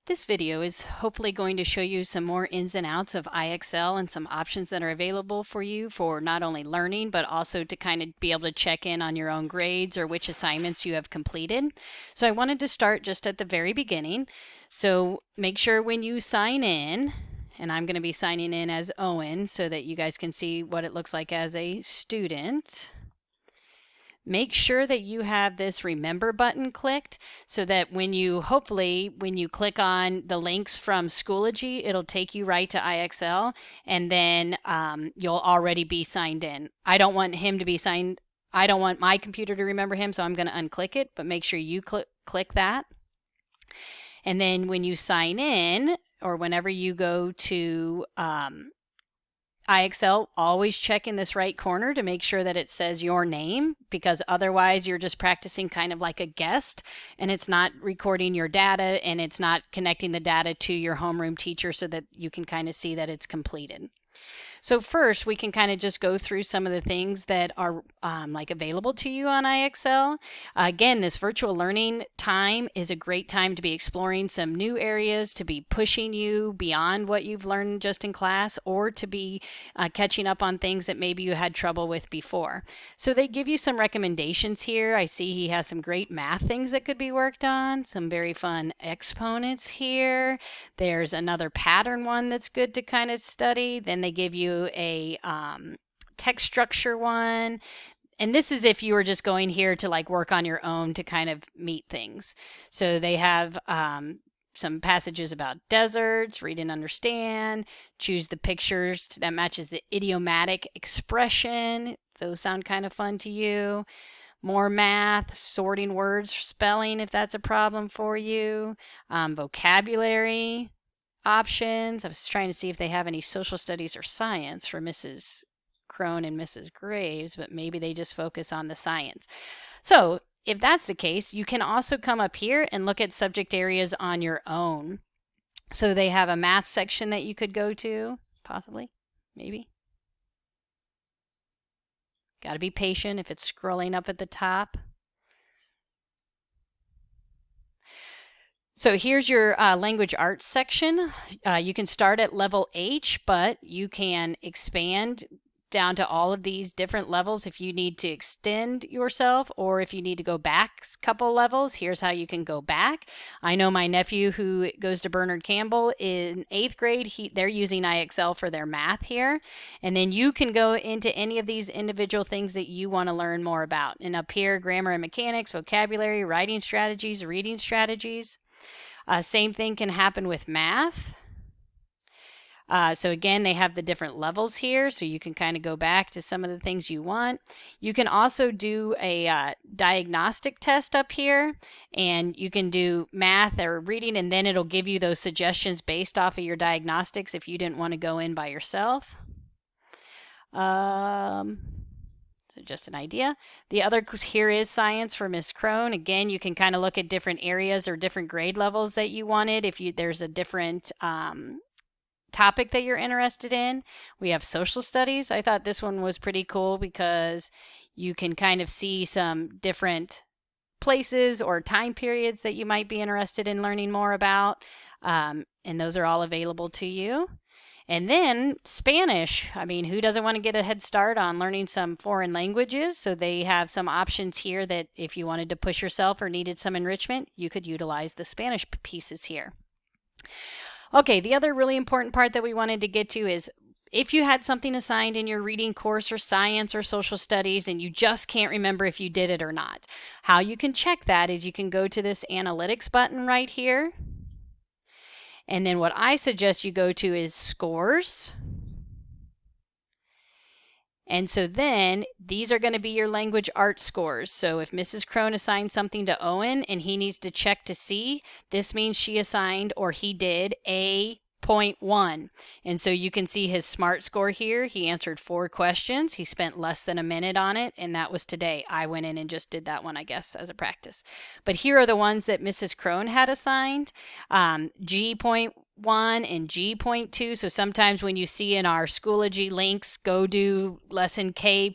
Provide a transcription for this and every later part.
This video is hopefully going to show you some more ins and outs of IXL and some options that are available for you for not only learning, but also to kind of be able to check in on your own grades or which assignments you have completed. So I wanted to start just at the very beginning. So make sure when you sign in, and I'm going to be signing in as Owen so that you guys can see what it looks like as a student. Make sure that you have this remember button clicked so that when you click on the links from Schoology, it'll take you right to IXL, and then you'll already be signed in. I don't want my computer to remember him, so I'm going to unclick it, but make sure you click that. And then when you sign in, or whenever you go to IXL, always check in this right corner to make sure that it says your name, because otherwise you're just practicing kind of like a guest and it's not recording your data and it's not connecting the data to your homeroom teacher so that you can kind of see that it's completed. So first, we can kind of just go through some of the things that are like available to you on IXL. Again, this virtual learning time is a great time to be exploring some new areas, to be pushing you beyond what you've learned just in class, or to be catching up on things that maybe you had trouble with before. So they give you some recommendations here. I see he has some great math things that could be worked on, some very fun exponents here. There's another pattern one that's good to kind of study. Then they give you a text structure one. And this is if you were just going here to like work on your own to kind of meet things. So they have some passages about deserts, read and understand, choose the pictures that matches the idiomatic expression. Those sound kind of fun to you. More math, sorting words, spelling if that's a problem for you, vocabulary options. I was trying to see if they have any social studies or science for Mrs. Crone and Mrs. Graves, but maybe they just focus on the science. So if that's the case, you can also come up here and look at subject areas on your own. So they have a math section that you could go to, possibly, maybe. Got to be patient if it's scrolling up at the top. So here's your language arts section. You can start at level H, but you can expand down to all of these different levels if you need to extend yourself, or if you need to go back a couple levels. Here's how you can go back. I know my nephew who goes to Bernard Campbell in 8th grade, they're using IXL for their math here. And then you can go into any of these individual things that you want to learn more about. And up here, grammar and mechanics, vocabulary, writing strategies, reading strategies. Same thing can happen with math. So again, they have the different levels here, so you can kind of go back to some of the things you want. You can also do a diagnostic test up here, and you can do math or reading, and then it'll give you those suggestions based off of your diagnostics if you didn't want to go in by yourself. So just an idea. The other here is science for Miss Crone. Again, you can kind of look at different areas or different grade levels that you wanted. If there's a different topic that you're interested in. We have social studies. I thought this one was pretty cool because you can kind of see some different places or time periods that you might be interested in learning more about. And those are all available to you. And then Spanish. I mean, who doesn't want to get a head start on learning some foreign languages? So they have some options here that if you wanted to push yourself or needed some enrichment, you could utilize the Spanish pieces here. Okay, the other really important part that we wanted to get to is if you had something assigned in your reading course or science or social studies and you just can't remember if you did it or not. How you can check that is you can go to this analytics button right here. And then what I suggest you go to is scores. And so then these are going to be your language arts scores. So if Mrs. Crone assigned something to Owen and he needs to check to see, this means she assigned or he did a 0.1. And so you can see his SMART score here. He answered 4 questions. He spent less than a minute on it, and that was today. I went in and just did that one, I guess, as a practice. But here are the ones that Mrs. Crone had assigned. G.1 and G.2. So sometimes when you see in our Schoology links, go do lesson K.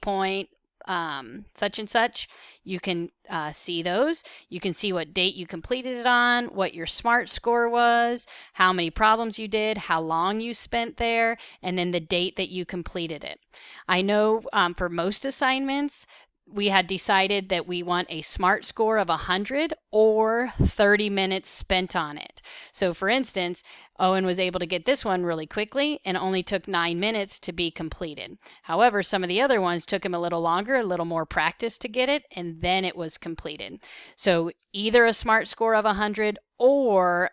such and such. You can see those. You can see what date you completed it on, what your SMART score was, how many problems you did, how long you spent there, and then the date that you completed it. I know for most assignments, we had decided that we want a SMART score of 100 or 30 minutes spent on it. So for instance, Owen was able to get this one really quickly and only took 9 minutes to be completed. However, some of the other ones took him a little longer, a little more practice to get it, and then it was completed. So either a SMART score of 100 or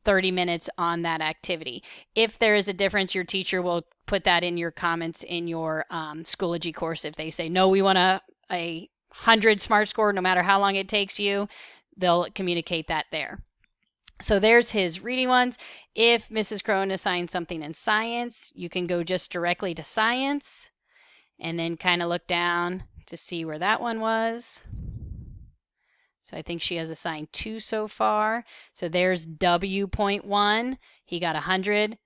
30 minutes on that activity. If there is a difference, your teacher will put that in your comments in your Schoology course. If they say, no, we want a 100 SMART score, no matter how long it takes you, they'll communicate that there. So there's his reading ones. If Mrs. Crone assigns something in science, you can go just directly to science and then kind of look down to see where that one was. So I think she has assigned 2 so far. So there's W.1. He got 100.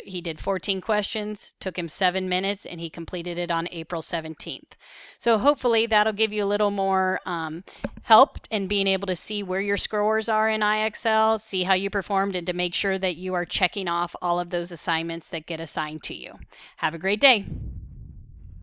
He did 14 questions, took him 7 minutes, and he completed it on April 17th. So hopefully that'll give you a little more help in being able to see where your scores are in IXL, see how you performed, and to make sure that you are checking off all of those assignments that get assigned to you. Have a great day.